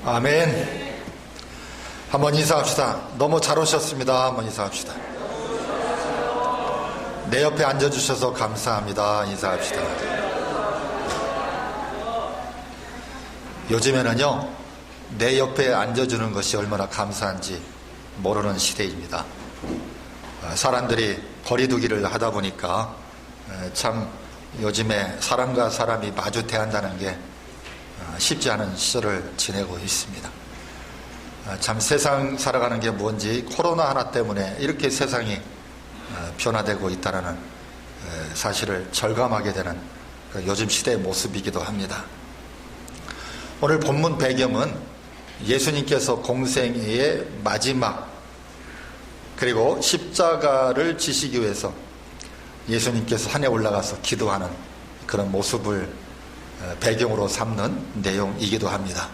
아멘. 한번 인사합시다. 너무 잘 오셨습니다. 한번 인사합시다. 내 옆에 앉아주셔서 감사합니다. 인사합시다. 요즘에는요, 내 옆에 앉아주는 것이 얼마나 감사한지 모르는 시대입니다. 사람들이 거리두기를 하다 보니까 참 요즘에 사람과 사람이 마주 대한다는 게 쉽지 않은 시절을 지내고 있습니다. 참 세상 살아가는 게 뭔지 코로나 하나 때문에 이렇게 세상이 변화되고 있다는 사실을 절감하게 되는 요즘 시대의 모습이기도 합니다. 오늘 본문 배경은 예수님께서 공생애의 마지막 그리고 십자가를 지시기 위해서 예수님께서 산에 올라가서 기도하는 그런 모습을 배경으로 삼는 내용이기도 합니다.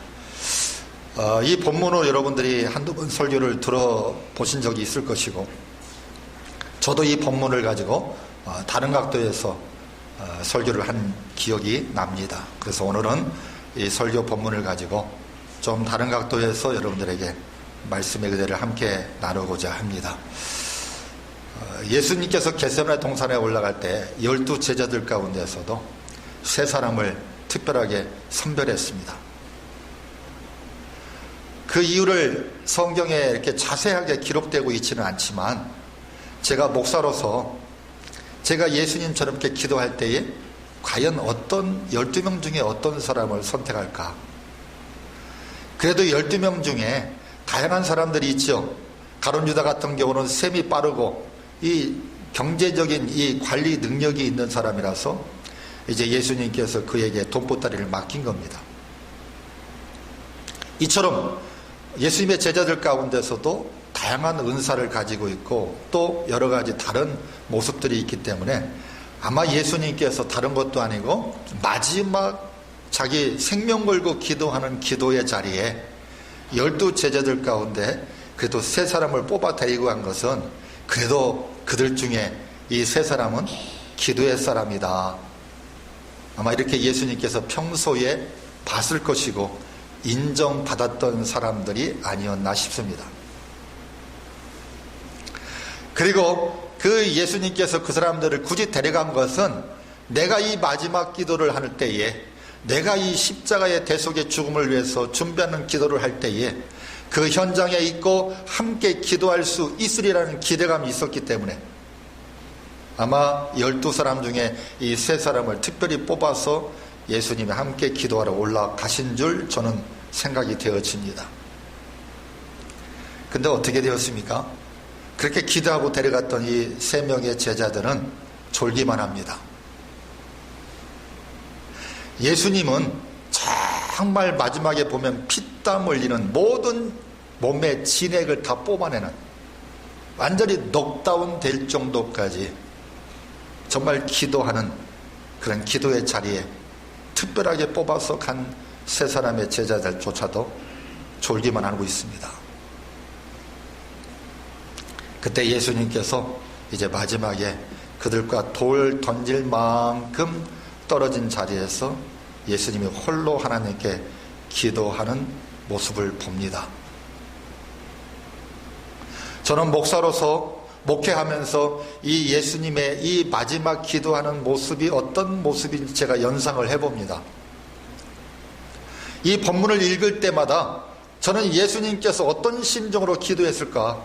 이 본문을 여러분들이 한두 번 설교를 들어보신 적이 있을 것이고, 저도 이 본문을 가지고 다른 각도에서 설교를 한 기억이 납니다. 그래서 오늘은 이 설교 본문을 가지고 좀 다른 각도에서 여러분들에게 말씀의 그대를 함께 나누고자 합니다. 예수님께서 겟세마네 동산에 올라갈 때 12 제자들 가운데서도 세 사람을 특별하게 선별했습니다. 그 이유를 성경에 이렇게 자세하게 기록되고 있지는 않지만, 제가 목사로서 제가 예수님처럼 이렇게 기도할 때에 과연 12명 중에 어떤 사람을 선택할까? 그래도 12명 중에 다양한 사람들이 있죠. 가룟 유다 같은 경우는 셈이 빠르고 이 경제적인 이 관리 능력이 있는 사람이라서 이제 예수님께서 그에게 돈보따리를 맡긴 겁니다. 이처럼 예수님의 제자들 가운데서도 다양한 은사를 가지고 있고 또 여러 가지 다른 모습들이 있기 때문에 아마 예수님께서 다른 것도 아니고 마지막 자기 생명 걸고 기도하는 기도의 자리에 12 제자들 가운데 그래도 세 사람을 뽑아 데리고 간 것은 그래도 그들 중에 이 세 사람은 기도의 사람이다. 아마 이렇게 예수님께서 평소에 봤을 것이고 인정받았던 사람들이 아니었나 싶습니다. 그리고 그 예수님께서 그 사람들을 굳이 데려간 것은 내가 이 마지막 기도를 할 때에, 내가 이 십자가의 대속의 죽음을 위해서 준비하는 기도를 할 때에 그 현장에 있고 함께 기도할 수 있으리라는 기대감이 있었기 때문에 아마 12사람 중에 이 세 사람을 특별히 뽑아서 예수님이 함께 기도하러 올라가신 줄 저는 생각이 되어집니다. 근데 어떻게 되었습니까? 그렇게 기도하고 데려갔던 이 3명의 제자들은 졸기만 합니다. 예수님은 정말 마지막에 보면 피땀 흘리는 모든 몸의 진액을 다 뽑아내는 완전히 녹다운 될 정도까지 정말 기도하는 그런 기도의 자리에 특별하게 뽑아서 간 세 사람의 제자들조차도 졸기만 하고 있습니다. 그때 예수님께서 이제 마지막에 그들과 돌 던질 만큼 떨어진 자리에서 예수님이 홀로 하나님께 기도하는 모습을 봅니다. 저는 목사로서 목회하면서 이 예수님의 이 마지막 기도하는 모습이 어떤 모습인지 제가 연상을 해봅니다. 이 본문을 읽을 때마다 저는 예수님께서 어떤 심정으로 기도했을까?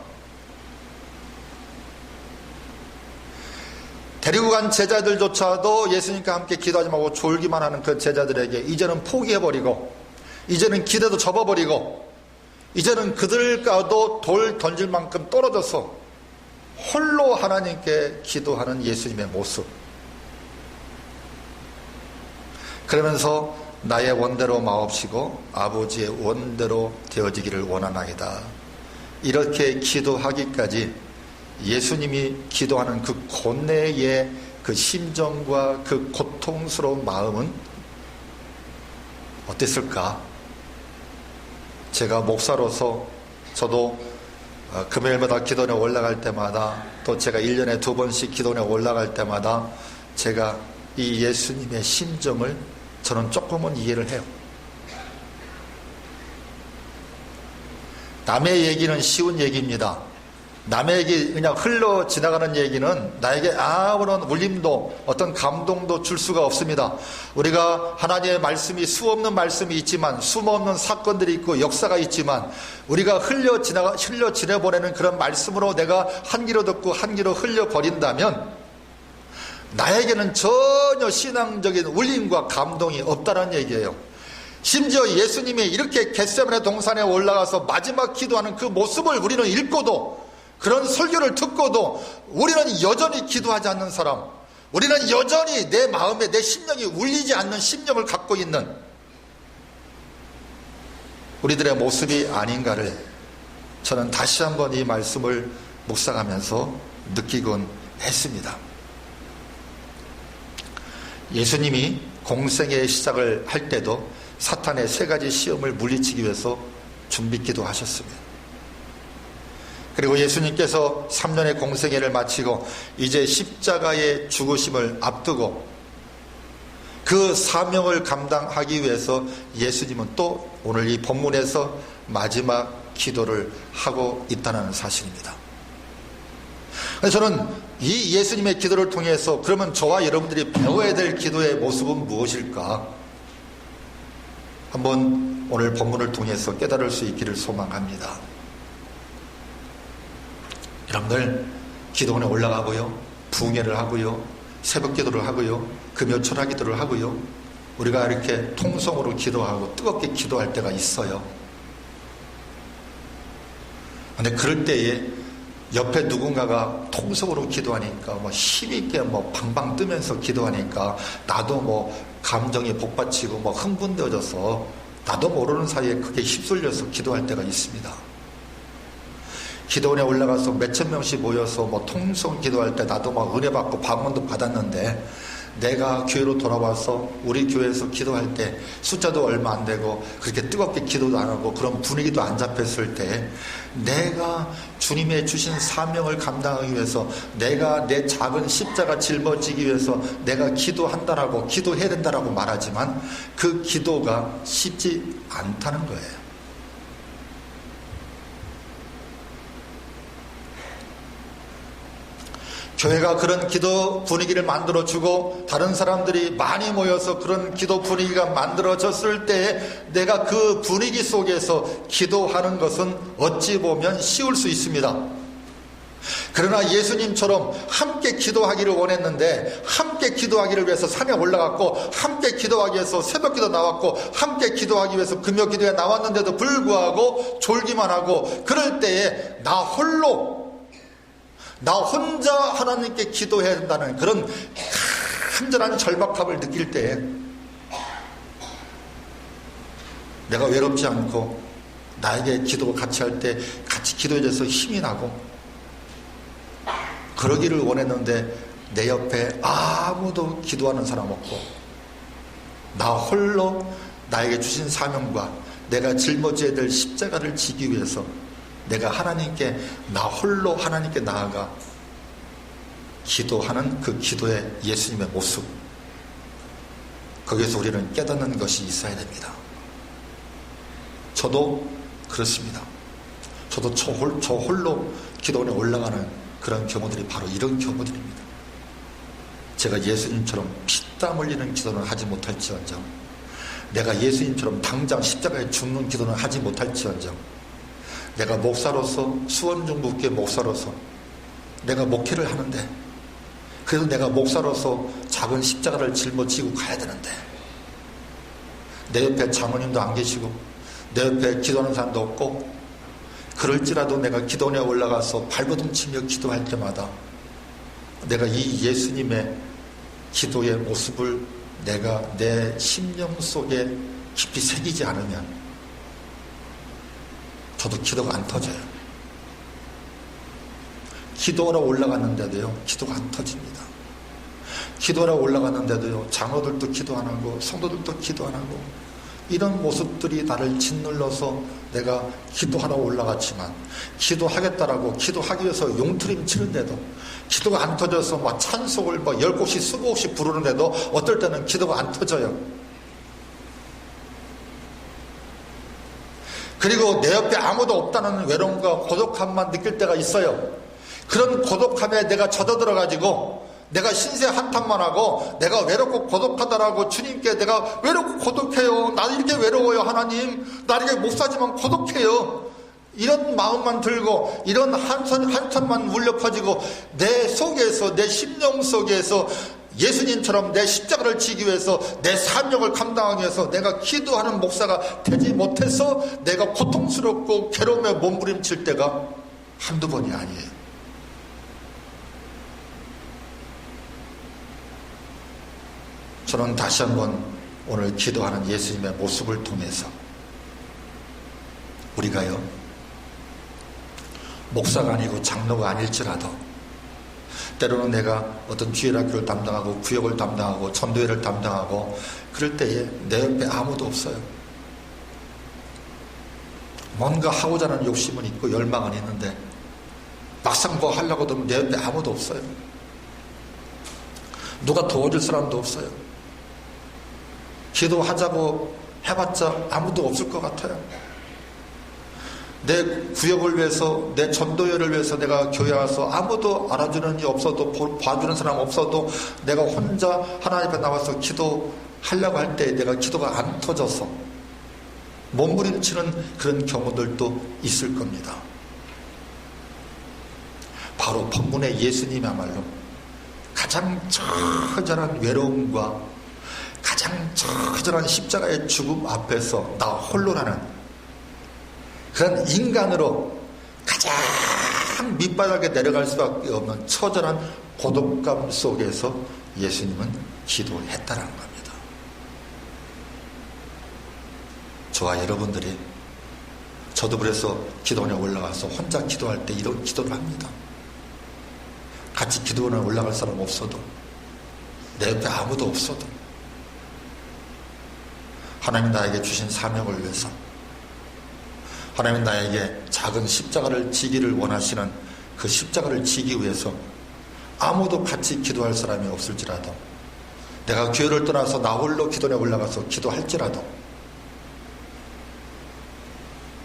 데리고 간 제자들조차도 예수님과 함께 기도하지 말고 졸기만 하는 그 제자들에게 이제는 포기해버리고, 이제는 기대도 접어버리고, 이제는 그들과도 돌 던질 만큼 떨어져서 홀로 하나님께 기도하는 예수님의 모습. 그러면서 나의 원대로 마옵시고 아버지의 원대로 되어지기를 원하나이다. 이렇게 기도하기까지 예수님이 기도하는 그 고뇌의 그 심정과 그 고통스러운 마음은 어땠을까? 제가 목사로서 저도 금요일마다 기도원에 올라갈 때마다, 또 제가 1년에 2번씩 기도원에 올라갈 때마다 제가 이 예수님의 심정을 저는 조금은 이해를 해요. 남의 얘기는 쉬운 얘기입니다. 남의 얘기 그냥 흘러 지나가는 얘기는 나에게 아무런 울림도 어떤 감동도 줄 수가 없습니다. 우리가 하나님의 말씀이 수없는 말씀이 있지만 수없는 사건들이 있고 역사가 있지만 우리가 흘려 지내보내는 그런 말씀으로 내가 한 귀로 듣고 한 귀로 흘려버린다면 나에게는 전혀 신앙적인 울림과 감동이 없다는 얘기예요. 심지어 예수님이 이렇게 겟세마네 동산에 올라가서 마지막 기도하는 그 모습을 우리는 읽고도 그런 설교를 듣고도 우리는 여전히 기도하지 않는 사람, 우리는 여전히 내 마음에 내 심령이 울리지 않는 심령을 갖고 있는 우리들의 모습이 아닌가를 저는 다시 한번 이 말씀을 묵상하면서 느끼곤 했습니다. 예수님이 공생의 시작을 할 때도 사탄의 세 가지 시험을 물리치기 위해서 준비기도 하셨습니다. 그리고 예수님께서 3년의 공생애를 마치고 이제 십자가의 죽으심을 앞두고 그 사명을 감당하기 위해서 예수님은 또 오늘 이 본문에서 마지막 기도를 하고 있다는 사실입니다. 저는 이 예수님의 기도를 통해서 그러면 저와 여러분들이 배워야 될 기도의 모습은 무엇일까? 한번 오늘 본문을 통해서 깨달을 수 있기를 소망합니다. 여러분들 기도원에 올라가고요, 부흥회를 하고요, 새벽 기도를 하고요, 금요철야 기도를 하고요, 우리가 이렇게 통성으로 기도하고 뜨겁게 기도할 때가 있어요. 근데 그럴 때에 옆에 누군가가 통성으로 기도하니까 힘있게 방방 뜨면서 기도하니까 나도 감정이 복받치고 흥분되어져서 나도 모르는 사이에 그게 휩쓸려서 기도할 때가 있습니다. 기도원에 올라가서 몇천 명씩 모여서 통성 기도할 때 나도 은혜 받고 방언도 받았는데 내가 교회로 돌아와서 우리 교회에서 기도할 때 숫자도 얼마 안 되고 그렇게 뜨겁게 기도도 안 하고 그런 분위기도 안 잡혔을 때 내가 주님의 주신 사명을 감당하기 위해서 내가 내 작은 십자가 짊어지기 위해서 내가 기도한다라고 기도해야 된다라고 말하지만 그 기도가 쉽지 않다는 거예요. 교회가 그런 기도 분위기를 만들어주고 다른 사람들이 많이 모여서 그런 기도 분위기가 만들어졌을 때 내가 그 분위기 속에서 기도하는 것은 어찌 보면 쉬울 수 있습니다. 그러나 예수님처럼 함께 기도하기를 원했는데 함께 기도하기를 위해서 산에 올라갔고 함께 기도하기 위해서 새벽기도 나왔고 함께 기도하기 위해서 금요기도에 나왔는데도 불구하고 졸기만 하고 그럴 때에 나 혼자 하나님께 기도해야 된다는 그런 간절한 절박함을 느낄 때에 내가 외롭지 않고 나에게 기도가 같이 할 때 같이 기도해줘서 힘이 나고 그러기를 원했는데 내 옆에 아무도 기도하는 사람 없고 나 홀로 나에게 주신 사명과 내가 짊어져야 될 십자가를 지기 위해서 내가 나 홀로 하나님께 나아가 기도하는 그 기도의 예수님의 모습, 거기에서 우리는 깨닫는 것이 있어야 됩니다. 저도 그렇습니다. 저도 저 홀로 기도원에 올라가는 그런 경우들이 바로 이런 경우들입니다. 제가 예수님처럼 피땀 흘리는 기도는 하지 못할지언정, 내가 예수님처럼 당장 십자가에 죽는 기도는 하지 못할지언정, 내가 목사로서 수원중부교회 목사로서 내가 목회를 하는데 그래서 내가 목사로서 작은 십자가를 짊어지고 가야 되는데 내 옆에 장로님도 안 계시고 내 옆에 기도하는 사람도 없고 그럴지라도 내가 기도원에 올라가서 발버둥 치며 기도할 때마다 내가 이 예수님의 기도의 모습을 내가 내 심령 속에 깊이 새기지 않으면 저도 기도가 안 터져요. 기도하러 올라갔는데도요, 기도가 안 터집니다. 기도하러 올라갔는데도요, 장로들도 기도 안 하고 성도들도 기도 안 하고 이런 모습들이 나를 짓눌러서 내가 기도하러 올라갔지만 기도하겠다라고 기도하기 위해서 용트림 치는데도 기도가 안 터져서 찬송을 10곡씩 20곡씩 부르는데도 어떨 때는 기도가 안 터져요. 그리고 내 옆에 아무도 없다는 외로움과 고독함만 느낄 때가 있어요. 그런 고독함에 내가 젖어들어가지고 내가 신세 한탄만 하고 내가 외롭고 고독하다라고 주님께 내가 외롭고 고독해요. 나 이렇게 외로워요 하나님. 나 이렇게 목사지만 고독해요. 이런 마음만 들고 이런 한참만 울려 퍼지고 내 속에서 내 심령 속에서 예수님처럼 내 십자가를 지기 위해서 내 사명을 감당하기 위해서 내가 기도하는 목사가 되지 못해서 내가 고통스럽고 괴로움에 몸부림칠 때가 한두 번이 아니에요. 저는 다시 한번 오늘 기도하는 예수님의 모습을 통해서 우리가요, 목사가 아니고 장로가 아닐지라도 때로는 내가 어떤 주일학교를 담당하고 구역을 담당하고 전도회를 담당하고 그럴 때에 내 옆에 아무도 없어요. 뭔가 하고자 하는 욕심은 있고 열망은 있는데 막상 뭐 하려고 하면 내 옆에 아무도 없어요. 누가 도와줄 사람도 없어요. 기도하자고 해봤자 아무도 없을 것 같아요. 내 구역을 위해서, 내 전도회를 위해서 내가 교회 와서 아무도 알아주는 이 없어도, 봐주는 사람 없어도 내가 혼자 하나님 앞에 나와서 기도하려고 할 때 내가 기도가 안 터져서 몸부림치는 그런 경우들도 있을 겁니다. 바로 본문의 예수님이야말로 가장 처절한 외로움과 가장 처절한 십자가의 죽음 앞에서 나 홀로라는 그런 인간으로 가장 밑바닥에 내려갈 수밖에 없는 처절한 고독감 속에서 예수님은 기도했다는 겁니다. 저와 여러분들이, 저도 그래서 기도원에 올라가서 혼자 기도할 때 이런 기도를 합니다. 같이 기도원에 올라갈 사람 없어도, 내 옆에 아무도 없어도 하나님 나에게 주신 사명을 위해서, 하나님 나에게 작은 십자가를 지기를 원하시는 그 십자가를 지기 위해서 아무도 같이 기도할 사람이 없을지라도, 내가 교회를 떠나서 나 홀로 기도에 올라가서 기도할지라도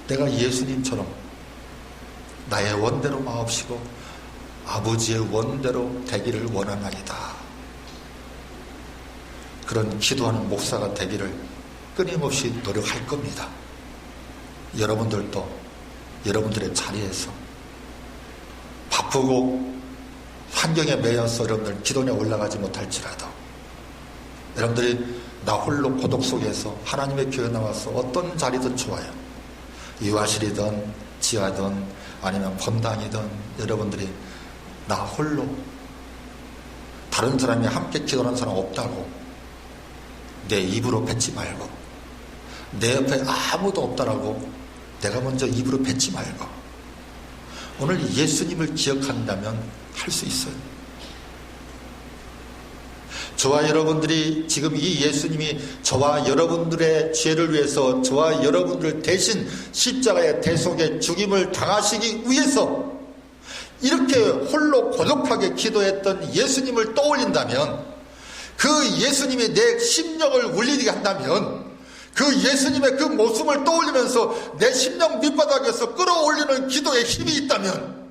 내가 예수님처럼 나의 원대로 마옵시고 아버지의 원대로 되기를 원하나이다. 그런 기도하는 목사가 되기를 끊임없이 노력할 겁니다. 여러분들도 여러분들의 자리에서 바쁘고 환경에 매여서 여러분들 기도에 올라가지 못할지라도 여러분들이 나 홀로 고독 속에서 하나님의 교회 나와서 어떤 자리든 좋아요. 유아실이든 지하든 아니면 본당이든 여러분들이 나 홀로, 다른 사람이 함께 기도하는 사람 없다고 내 입으로 뱉지 말고, 내 옆에 아무도 없다라고 내가 먼저 입으로 뱉지 말고 오늘 예수님을 기억한다면 할 수 있어요. 저와 여러분들이 지금 이 예수님이 저와 여러분들의 죄를 위해서 저와 여러분들 대신 십자가의 대속의 죽임을 당하시기 위해서 이렇게 홀로 고독하게 기도했던 예수님을 떠올린다면, 그 예수님이 내 심령을 울리게 한다면, 그 예수님의 그 모습을 떠올리면서 내 심령 밑바닥에서 끌어올리는 기도에 힘이 있다면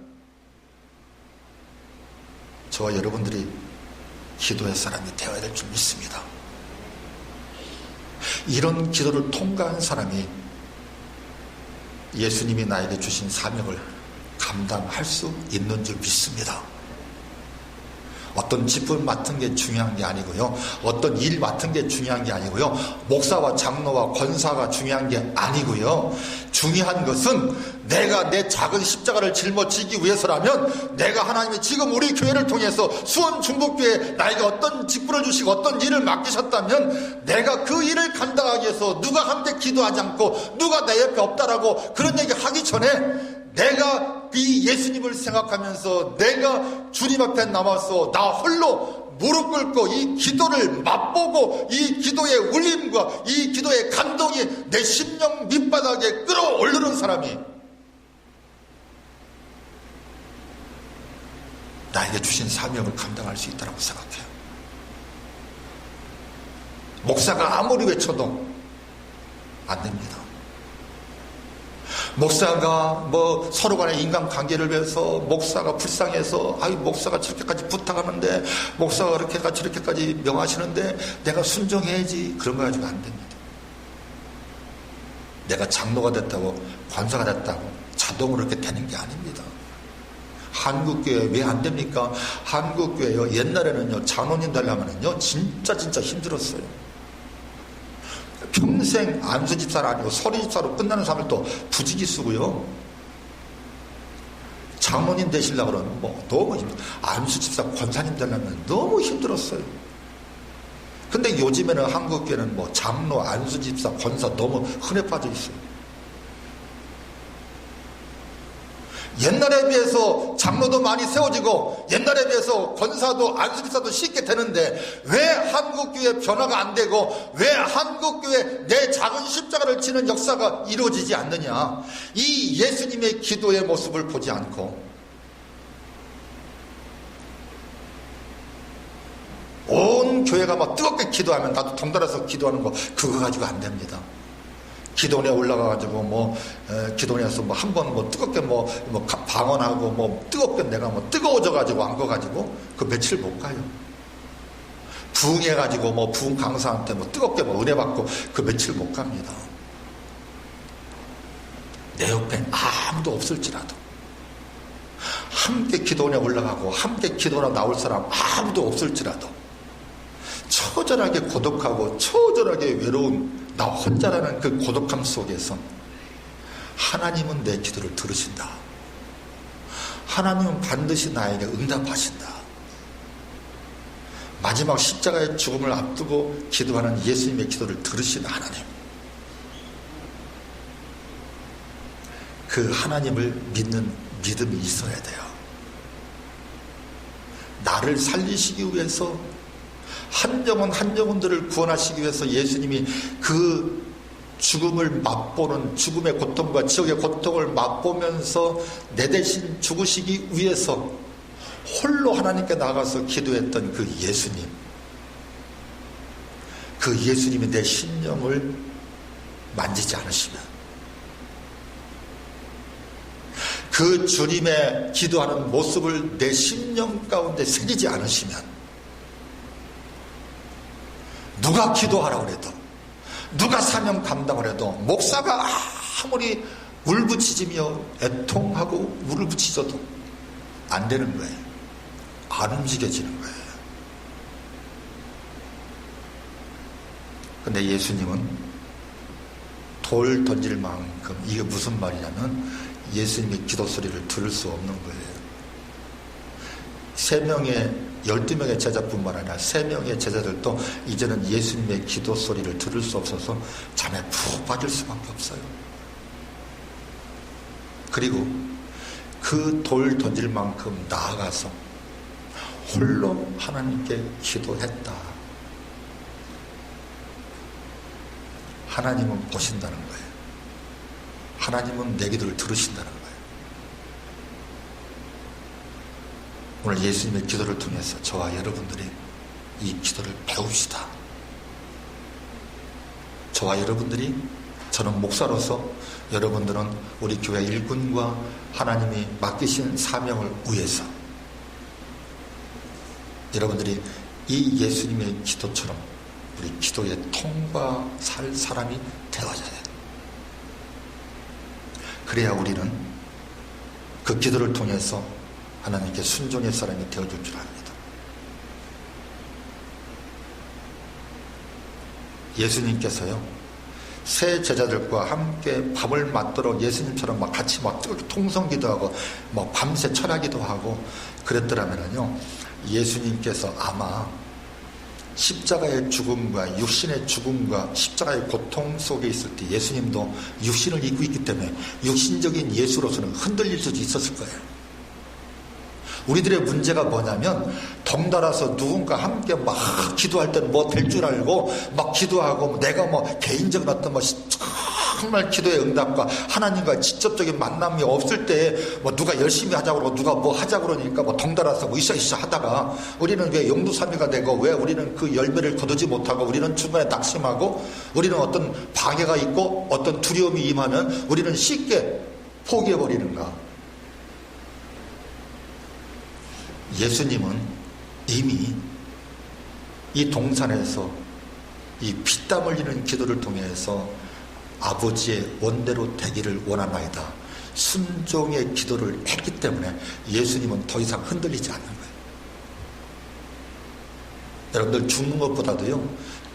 저와 여러분들이 기도의 사람이 되어야 될 줄 믿습니다. 이런 기도를 통과한 사람이 예수님이 나에게 주신 사명을 감당할 수 있는 줄 믿습니다. 어떤 직분 맡은 게 중요한 게 아니고요, 어떤 일 맡은 게 중요한 게 아니고요, 목사와 장로와 권사가 중요한 게 아니고요, 중요한 것은 내가 내 작은 십자가를 짊어지기 위해서라면 내가 하나님이 지금 우리 교회를 통해서 수원 중복교회에 나에게 어떤 직분을 주시고 어떤 일을 맡기셨다면 내가 그 일을 감당하기 위해서 누가 함께 기도하지 않고 누가 내 옆에 없다라고 그런 얘기 하기 전에 내가 이 예수님을 생각하면서 내가 주님 앞에 남아서 나 홀로 무릎 꿇고 이 기도를 맛보고 이 기도의 울림과 이 기도의 감동이 내 심령 밑바닥에 끌어올리는 사람이 나에게 주신 사명을 감당할 수 있다고 생각해요. 목사가 아무리 외쳐도 안 됩니다. 목사가 뭐 서로 간의 인간관계를 위해서 목사가 불쌍해서 목사가 저렇게까지 부탁하는데 목사가 그렇게까지 저렇게까지 명하시는데 내가 순종해야지, 그런 거 가지고 안 됩니다. 내가 장로가 됐다고 권사가 됐다고 자동으로 그렇게 되는 게 아닙니다. 한국교회 왜 안 됩니까? 한국교회요, 옛날에는요, 장로님 되려면은요 진짜 힘들었어요. 평생 안수집사는 아니고 서리집사로 끝나는 사람들도 부지기 쓰고요. 장로님 되시려고 그러면 뭐 너무 안수집사 권사님 되려면 너무 힘들었어요. 근데 요즘에는 한국교회는 뭐 장로, 안수집사, 권사 너무 흔해 빠져 있어요. 옛날에 비해서 장로도 많이 세워지고 옛날에 비해서 권사도 안수집사도 쉽게 되는데 왜 한국교회 변화가 안 되고 왜 한국교회 내 작은 십자가를 지는 역사가 이루어지지 않느냐? 이 예수님의 기도의 모습을 보지 않고 온 교회가 막 뜨겁게 기도하면 나도 덩달아서 기도하는 거 그거 가지고 안 됩니다. 기도원에 올라가가지고 기도원에서 한 번 뜨겁게 방언하고 뜨겁게 내가 뜨거워져가지고 안 거가지고 그 며칠 못 가요. 부흥해가지고 부흥 강사한테 뜨겁게 은혜 받고 그 며칠 못 갑니다. 내 옆에 아무도 없을지라도 함께 기도원에 올라가고 함께 기도하러 나올 사람 아무도 없을지라도 처절하게 고독하고 처절하게 외로운 나 혼자라는 그 고독함 속에서 하나님은 내 기도를 들으신다. 하나님은 반드시 나에게 응답하신다. 마지막 십자가의 죽음을 앞두고 기도하는 예수님의 기도를 들으신 하나님. 그 하나님을 믿는 믿음이 있어야 돼요. 나를 살리시기 위해서 한 영혼들을 구원하시기 위해서 예수님이 그 죽음을 맛보는 죽음의 고통과 지옥의 고통을 맛보면서 내 대신 죽으시기 위해서 홀로 하나님께 나가서 기도했던 그 예수님, 그 예수님이 내 심령을 만지지 않으시면, 그 주님의 기도하는 모습을 내 심령 가운데 새기지 않으시면 누가 기도하라고 해도 누가 사명 감당을 해도 목사가 아무리 울부짖으며 애통하고 울부짖어도 안 되는 거예요. 안 움직여지는 거예요. 근데 예수님은 돌 던질 만큼, 이게 무슨 말이냐면 예수님의 기도 소리를 들을 수 없는 거예요. 12명의 제자뿐만 아니라 3명의 제자들도 이제는 예수님의 기도 소리를 들을 수 없어서 잠에 푹 빠질 수밖에 없어요. 그리고 그 돌 던질 만큼 나아가서 홀로 하나님께 기도했다. 하나님은 보신다는 거예요. 하나님은 내 기도를 들으신다는 거예요. 오늘 예수님의 기도를 통해서 저와 여러분들이 이 기도를 배웁시다. 저와 여러분들이, 저는 목사로서, 여러분들은 우리 교회 일꾼과 하나님이 맡기신 사명을 위해서 여러분들이 이 예수님의 기도처럼 우리 기도에 통과 살 사람이 되어져야 돼요. 그래야 우리는 그 기도를 통해서 하나님께 순종의 사람이 되어줄 줄 압니다. 예수님께서요, 새 제자들과 함께 밥을 맞도록 예수님처럼 같이 뜨겁게 통성기도하고 밤새 철야기도 하고 그랬더라면요, 예수님께서 아마 십자가의 죽음과 육신의 죽음과 십자가의 고통 속에 있을 때 예수님도 육신을 입고 있기 때문에 육신적인 예수로서는 흔들릴 수도 있었을 거예요. 우리들의 문제가 뭐냐면 덩달아서 누군가 함께 막 기도할 때는 될 줄 알고 막 기도하고 내가 개인적인 어떤 정말 기도의 응답과 하나님과 직접적인 만남이 없을 때 뭐 누가 열심히 하자고 그러고 누가 뭐 하자고 그러니까 뭐 덩달아서 뭐 이샤이샤 하다가 우리는 왜 용두삼이가 되고 왜 우리는 그 열매를 거두지 못하고 우리는 중간에 낙심하고 우리는 어떤 방해가 있고 어떤 두려움이 임하면 우리는 쉽게 포기해버리는가? 예수님은 이미 이 동산에서 이 피땀 흘리는 기도를 통해서 아버지의 원대로 되기를 원하나이다. 순종의 기도를 했기 때문에 예수님은 더 이상 흔들리지 않는 거예요. 여러분들 죽는 것보다도요,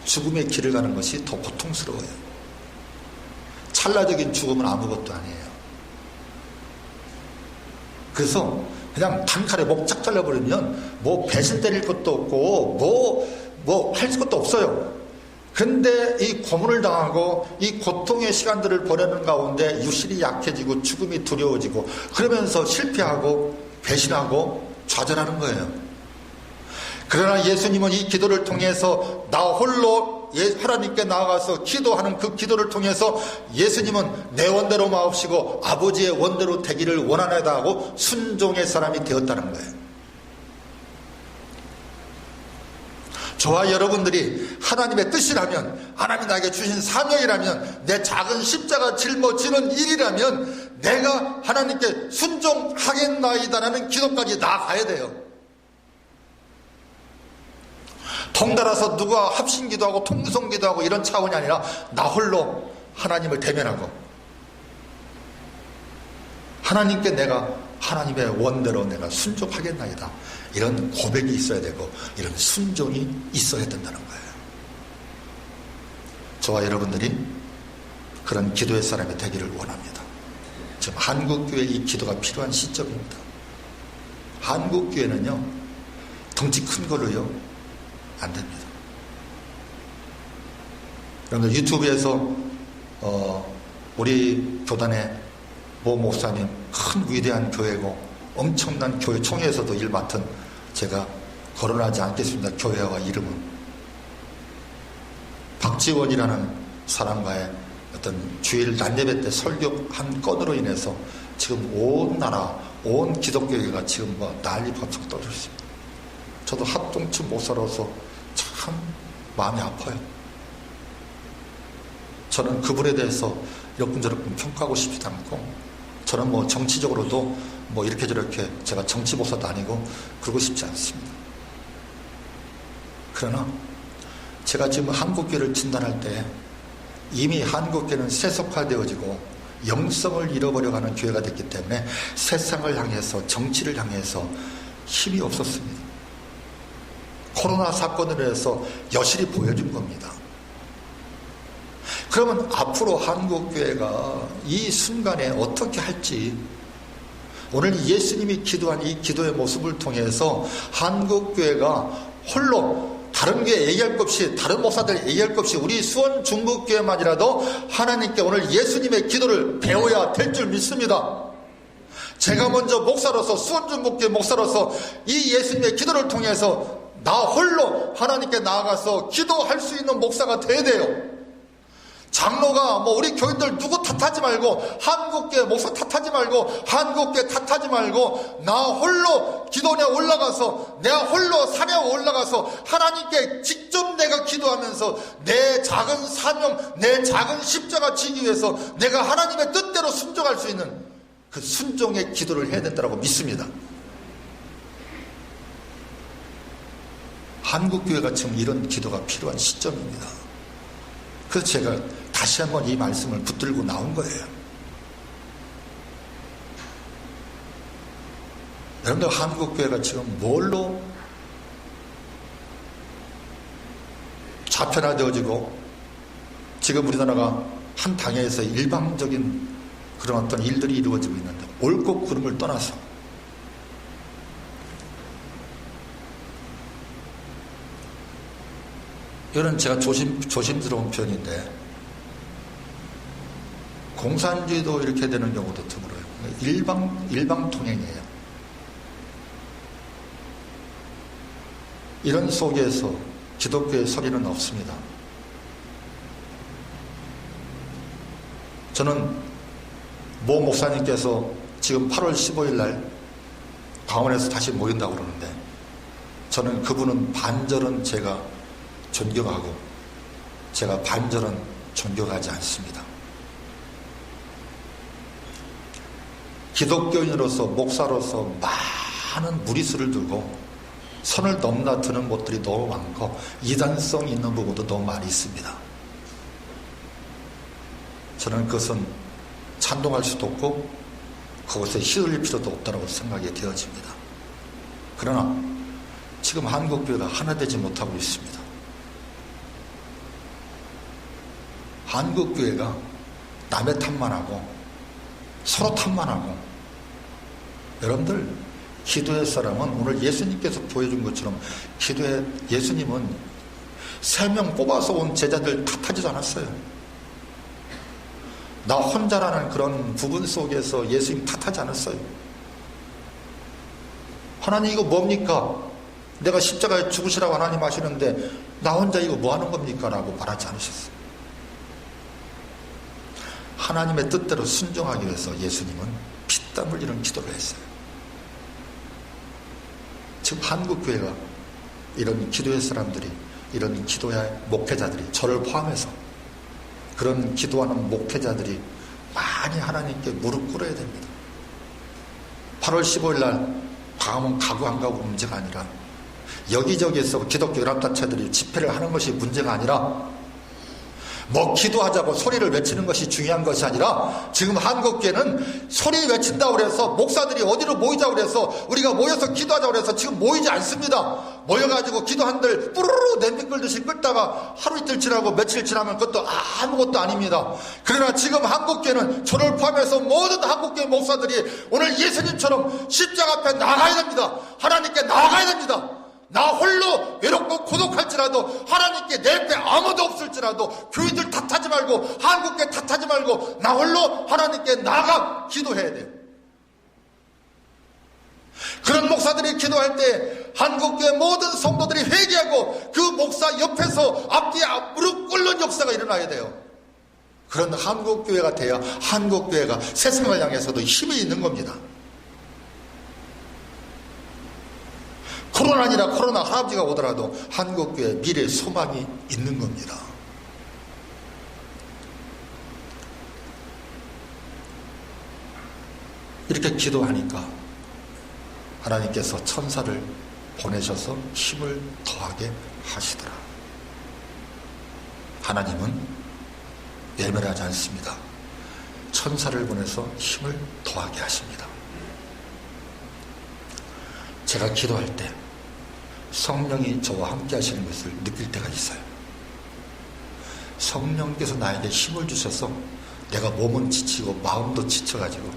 죽음의 길을 가는 것이 더 고통스러워요. 찰나적인 죽음은 아무것도 아니에요. 그래서 그냥 단칼에 목짝 잘라버리면 뭐 배신 때릴 것도 없고 뭐 할 것도 없어요. 근데 이 고문을 당하고 이 고통의 시간들을 보내는 가운데 유실이 약해지고 죽음이 두려워지고 그러면서 실패하고 배신하고 좌절하는 거예요. 그러나 예수님은 이 기도를 통해서 나 홀로 하나님께 나아가서 기도하는 그 기도를 통해서 예수님은 내 원대로 마옵시고 아버지의 원대로 되기를 원하나이다 하고 순종의 사람이 되었다는 거예요. 저와 여러분들이 하나님의 뜻이라면, 하나님이 나에게 주신 사명이라면, 내 작은 십자가 짊어지는 일이라면 내가 하나님께 순종하겠나이다라는 기도까지 나아가야 돼요. 덩달아서 누가 합심기도하고 통성기도하고 이런 차원이 아니라 나 홀로 하나님을 대면하고 하나님께 내가 하나님의 원대로 내가 순종하겠나이다. 이런 고백이 있어야 되고 이런 순종이 있어야 된다는 거예요. 저와 여러분들이 그런 기도의 사람이 되기를 원합니다. 지금 한국교회 이 기도가 필요한 시점입니다. 한국교회는요, 덩치 큰 걸로요 안 됩니다. 여러분들 유튜브에서 우리 교단의 모 목사님, 큰 위대한 교회고 엄청난 교회 총회에서도 일 맡은, 제가 거론하지 않겠습니다. 교회와 이름은 박지원이라는 사람과의 어떤 주일 낮예배 때 설교 한 건으로 인해서 지금 온 나라, 온 기독교회가 지금 뭐 난리 번쩍 떨어져 있습니다. 저도 합동층 목사로서 참 마음이 아파요. 저는 그분에 대해서 이렇군저렇군 평가하고 싶지도 않고, 저는 뭐 정치적으로도 뭐 이렇게 저렇게 제가 정치 목사도 아니고 그러고 싶지 않습니다. 그러나 제가 지금 한국교회를 진단할 때 이미 한국교회는 세속화되어지고 영성을 잃어버려가는 교회가 됐기 때문에 세상을 향해서, 정치를 향해서 힘이 없었습니다. 코로나 사건으로 해서 여실히 보여준 겁니다. 그러면 앞으로 한국교회가 이 순간에 어떻게 할지, 오늘 예수님이 기도한 이 기도의 모습을 통해서 한국교회가 홀로 다른 교회 얘기할 것 없이, 다른 목사들 얘기할 것 없이 우리 수원 중북교회만이라도 하나님께 오늘 예수님의 기도를 배워야 될 줄 믿습니다. 제가 먼저 목사로서, 수원 중북교회 목사로서 이 예수님의 기도를 통해서 나 홀로 하나님께 나아가서 기도할 수 있는 목사가 돼야 돼요. 장로가 뭐 우리 교인들 누구 탓하지 말고, 한국교회 목사 탓하지 말고, 한국교회 탓하지 말고, 나 홀로 기도에 올라가서, 내가 홀로 산에 올라가서 하나님께 직접 내가 기도하면서 내 작은 사명, 내 작은 십자가 지기 위해서 내가 하나님의 뜻대로 순종할 수 있는 그 순종의 기도를 해야 된다고 믿습니다. 한국교회가 지금 이런 기도가 필요한 시점입니다. 그래서 제가 다시 한번 이 말씀을 붙들고 나온 거예요. 여러분들, 한국교회가 지금 뭘로 좌편화되어지고 지금 우리나라가 한 당에서 일방적인 그런 어떤 일들이 이루어지고 있는데, 옳고 그름을 떠나서 이거는 제가 조심스러운 편인데, 공산주의도 이렇게 되는 경우도 드물어요. 일방 통행이에요. 이런 속에서 기독교의 소리는 없습니다. 저는 모 목사님께서 지금 8월 15일 날 강원에서 다시 모인다고 그러는데, 저는 그분은 반절은 제가 존경하고 제가 반절은 존경하지 않습니다. 기독교인으로서, 목사로서 많은 무리수를 두고 선을 넘나드는 것들이 너무 많고 이단성 있는 부분도 너무 많이 있습니다. 저는 그것은 찬동할 수도 없고 그것에 휘둘릴 필요도 없다고 생각이 되어집니다. 그러나 지금 한국교회가 하나 되지 못하고 있습니다. 한국교회가 남의 탓만 하고 서로 탓만 하고, 여러분들, 기도의 사람은 오늘 예수님께서 보여준 것처럼 기도의 예수님은 3명 뽑아서 온 제자들 탓하지도 않았어요. 나 혼자라는 그런 부분 속에서 예수님 탓하지 않았어요. 하나님 이거 뭡니까? 내가 십자가에 죽으시라고 하나님 하시는데 나 혼자 이거 뭐 하는 겁니까? 라고 말하지 않으셨어요. 하나님의 뜻대로 순종하기 위해서 예수님은 피땀 흘리는 기도를 했어요. 지금 한국교회가 이런 기도의 사람들이, 이런 기도의 목회자들이, 저를 포함해서 그런 기도하는 목회자들이 많이 하나님께 무릎 꿇어야 됩니다. 8월 15일 날 가면 가고 안 가고 문제가 아니라, 여기저기에서 기독교 연합단체들이 집회를 하는 것이 문제가 아니라, 뭐 기도하자고 소리를 외치는 것이 중요한 것이 아니라, 지금 한국교회는 소리 외친다고 그래서 목사들이 어디로 모이자고 그래서 우리가 모여서 기도하자고 그래서 지금 모이지 않습니다. 모여가지고 기도한들 뿌르르 냄비 끓듯이 끓다가 하루 이틀 지나고 며칠 지나면 그것도 아무것도 아닙니다. 그러나 지금 한국교회는 저를 포함해서 모든 한국교회 목사들이 오늘 예수님처럼 십자가 앞에 나가야 됩니다. 하나님께 나가야 됩니다. 나 홀로 외롭고 고독할지라도, 하나님께 내 옆에 아무도 없을지라도 교회들 탓하지 말고, 한국교회 탓하지 말고 나 홀로 하나님께 나가 기도해야 돼요. 그런 목사들이 기도할 때 한국교회 모든 성도들이 회개하고 그 목사 옆에서 앞뒤에 무릎 꿇는 역사가 일어나야 돼요. 그런 한국교회가 돼야 한국교회가 세상을 향해서도 힘이 있는 겁니다. 코로나 아니라 코로나 할아버지가 오더라도 한국교회 미래의 소망이 있는 겁니다. 이렇게 기도하니까 하나님께서 천사를 보내셔서 힘을 더하게 하시더라. 하나님은 외면하지 않습니다. 천사를 보내서 힘을 더하게 하십니다. 제가 기도할 때 성령이 저와 함께 하시는 것을 느낄 때가 있어요. 성령께서 나에게 힘을 주셔서 내가 몸은 지치고 마음도 지쳐가지고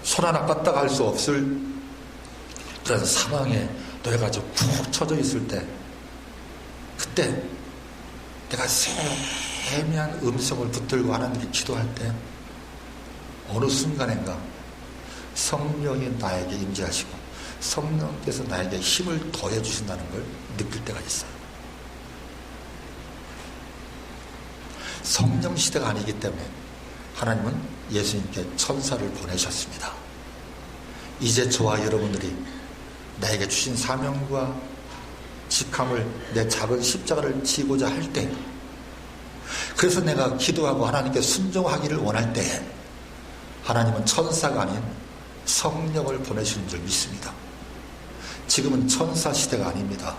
손 하나 까딱 할 수 없을 그런 상황에 놓여가지고 푹 처져 있을 때, 그때 내가 세미한 음성을 붙들고 하나님께 기도할 때 어느 순간인가 성령이 나에게 임재하시고 성령께서 나에게 힘을 더해 주신다는 걸 느낄 때가 있어요. 성령 시대가 아니기 때문에 하나님은 예수님께 천사를 보내셨습니다. 이제 저와 여러분들이 나에게 주신 사명과 직함을, 내 작은 십자가를 지고자 할 때, 그래서 내가 기도하고 하나님께 순종하기를 원할 때 하나님은 천사가 아닌 성령을 보내시는 줄 믿습니다. 지금은 천사 시대가 아닙니다.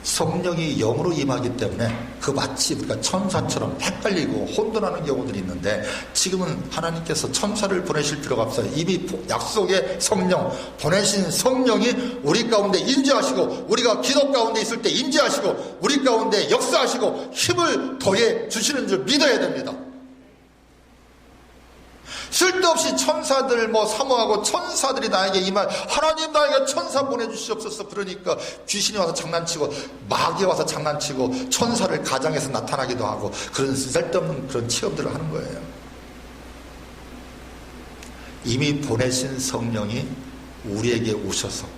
성령이 영으로 임하기 때문에 그 마치 우리가 천사처럼 헷갈리고 혼돈하는 경우들이 있는데, 지금은 하나님께서 천사를 보내실 필요가 없어요. 이미 약속의 성령, 보내신 성령이 우리 가운데 임재하시고, 우리가 기도 가운데 있을 때 임재하시고, 우리 가운데 역사하시고 힘을 더해 주시는 줄 믿어야 됩니다. 쓸데없이 천사들 사모하고 천사들이 나에게 임할, 하나님 나에게 천사 보내주시옵소서. 그러니까 귀신이 와서 장난치고 마귀 와서 장난치고 천사를 가장해서 나타나기도 하고 그런 쓸데없는 그런 체험들을 하는 거예요. 이미 보내신 성령이 우리에게 오셔서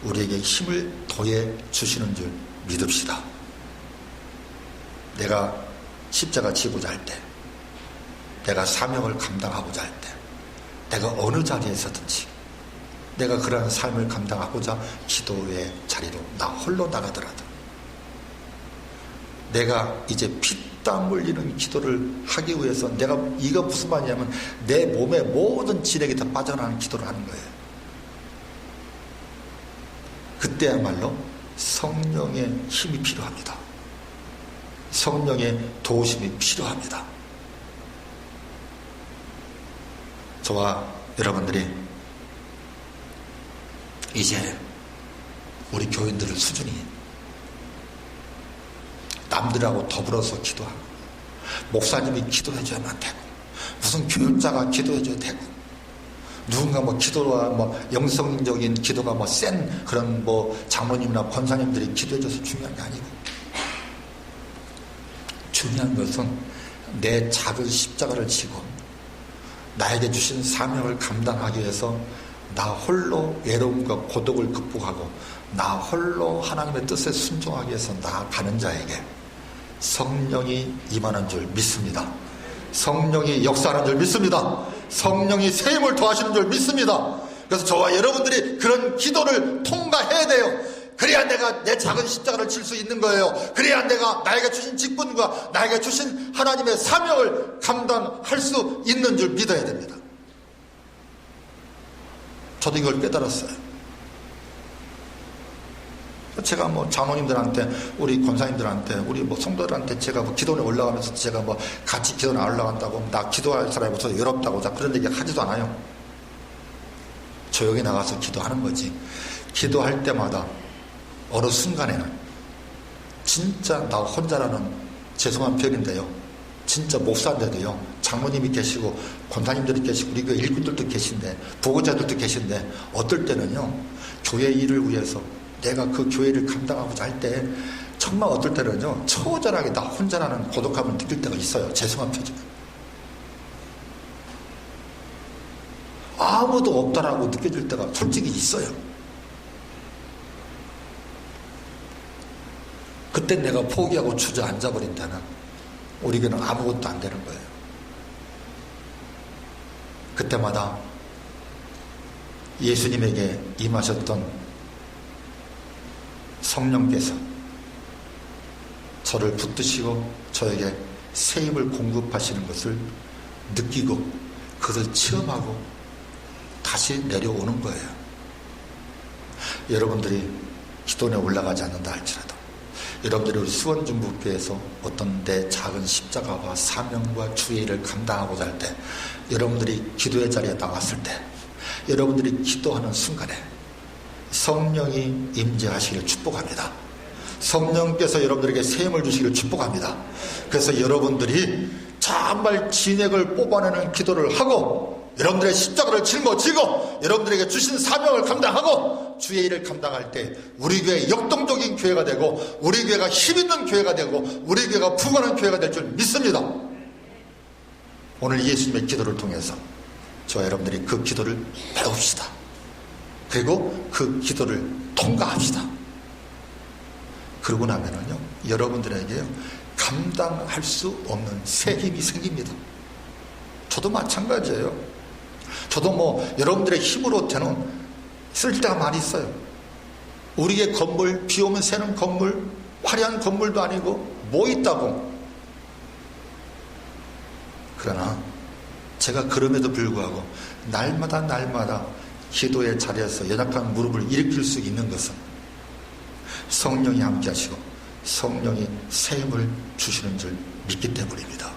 우리에게 힘을 더해 주시는 줄 믿읍시다. 내가 십자가 지고자 할 때, 내가 사명을 감당하고자 할 때, 내가 어느 자리에서든지 내가 그러한 삶을 감당하고자 기도의 자리로 나 홀로 나가더라도 내가 이제 피땀 흘리는 기도를 하기 위해서, 내가 이거 무슨 말이냐면 내 몸의 모든 진액이 다 빠져나가는 기도를 하는 거예요. 그때야말로 성령의 힘이 필요합니다. 성령의 도우심이 필요합니다. 저와 여러분들이 이제 우리 교인들의 수준이 남들하고 더불어서 기도하고, 목사님이 기도해줘야만 되고, 무슨 교육자가 해줘야 되고, 누군가 기도와 영성적인 기도가 센 그런 장로님이나 권사님들이 기도해줘서 중요한 게 아니고, 중요한 것은 내 작은 십자가를 지고 나에게 주신 사명을 감당하기 위해서 나 홀로 외로움과 고독을 극복하고 나 홀로 하나님의 뜻에 순종하기 위해서 나아가는 자에게 성령이 임하는 줄 믿습니다. 성령이 역사하는 줄 믿습니다. 성령이 세임을 도하시는 줄 믿습니다. 그래서 저와 여러분들이 그런 기도를 통과해야 돼요. 그래야 내가 내 작은 십자가를 질 수 있는 거예요. 그래야 내가 나에게 주신 직분과 나에게 주신 하나님의 사명을 감당할 수 있는 줄 믿어야 됩니다. 저도 이걸 깨달았어요. 제가 장로님들한테, 우리 권사님들한테, 우리 성도들한테 제가 기도원에 올라가면서 제가 같이 기도원에 올라간다고, 나 기도할 사람이 없어서 외롭다고, 그런 얘기 하지도 않아요. 조용히 나가서 기도하는 거지. 기도할 때마다 어느 순간에는 진짜 나 혼자라는, 죄송한 표현인데요, 진짜 목사인데도요, 장로님이 계시고 권사님들이 계시고 우리 교회 일꾼들도 계신데 보호자들도 계신데, 어떨 때는요 교회 일을 위해서 내가 그 교회를 감당하고자 할 때 정말 어떨 때는요 처절하게 나 혼자라는 고독함을 느낄 때가 있어요. 죄송한 표정. 아무도 없다라고 느껴질 때가 솔직히 있어요. 그때 내가 포기하고 주저앉아버린다면 우리 교회는 아무것도 안 되는 거예요. 그때마다 예수님에게 임하셨던 성령께서 저를 붙드시고 저에게 새 힘을 공급하시는 것을 느끼고 그것을 체험하고 다시 내려오는 거예요. 여러분들이 기도원에 올라가지 않는다 할지라도, 여러분들이 우리 수원중부교회에서 어떤 내 작은 십자가와 사명과 주의 일을 감당하고자 할 때, 여러분들이 기도의 자리에 나왔을 때, 여러분들이 기도하는 순간에 성령이 임재하시기를 축복합니다. 성령께서 여러분들에게 새 힘을 주시기를 축복합니다. 그래서 여러분들이 정말 진액을 뽑아내는 기도를 하고, 여러분들의 십자가를 짊어지고 여러분들에게 주신 사명을 감당하고 주의 일을 감당할 때 우리 교회 역동적인 교회가 되고, 우리 교회가 힘있는 교회가 되고, 우리 교회가 부흥하는 교회가 될 줄 믿습니다. 오늘 예수님의 기도를 통해서 저와 여러분들이 그 기도를 배웁시다. 그리고 그 기도를 통과합시다. 그러고 나면은요, 여러분들에게 감당할 수 없는 새 힘이 생깁니다. 저도 마찬가지예요. 저도 여러분들의 힘으로 되는 쓸 때가 많이 있어요. 우리의 건물, 비 오면 새는 건물, 화려한 건물도 아니고 뭐 있다고. 그러나 제가 그럼에도 불구하고 날마다 기도의 자리에서 연약한 무릎을 일으킬 수 있는 것은 성령이 함께 하시고 성령이 새 힘을 주시는 줄 믿기 때문입니다.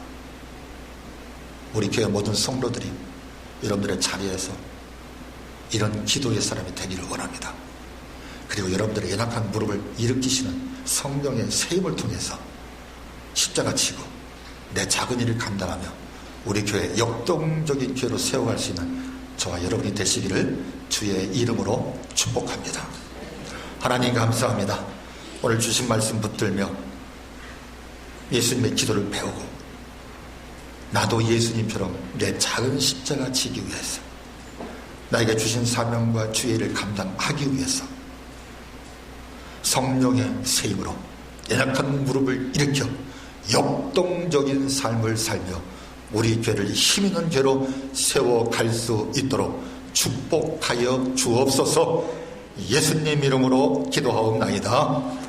우리 교회 모든 성도들이 여러분들의 자리에서 이런 기도의 사람이 되기를 원합니다. 그리고 여러분들의 연약한 무릎을 일으키시는 성령의 새 힘을 통해서 십자가 치고 내 작은 일을 감당하며 우리 교회 역동적인 교회로 세워갈 수 있는 저와 여러분이 되시기를 주의 이름으로 축복합니다. 하나님 감사합니다. 오늘 주신 말씀 붙들며 예수님의 기도를 배우고 나도 예수님처럼 내 작은 십자가 지기 위해서, 나에게 주신 사명과 주의 일을 감당하기 위해서 성령의 새 힘으로 연약한 무릎을 일으켜 역동적인 삶을 살며 우리 죄를 힘있는 죄로 세워갈 수 있도록 축복하여 주옵소서. 예수님 이름으로 기도하옵나이다.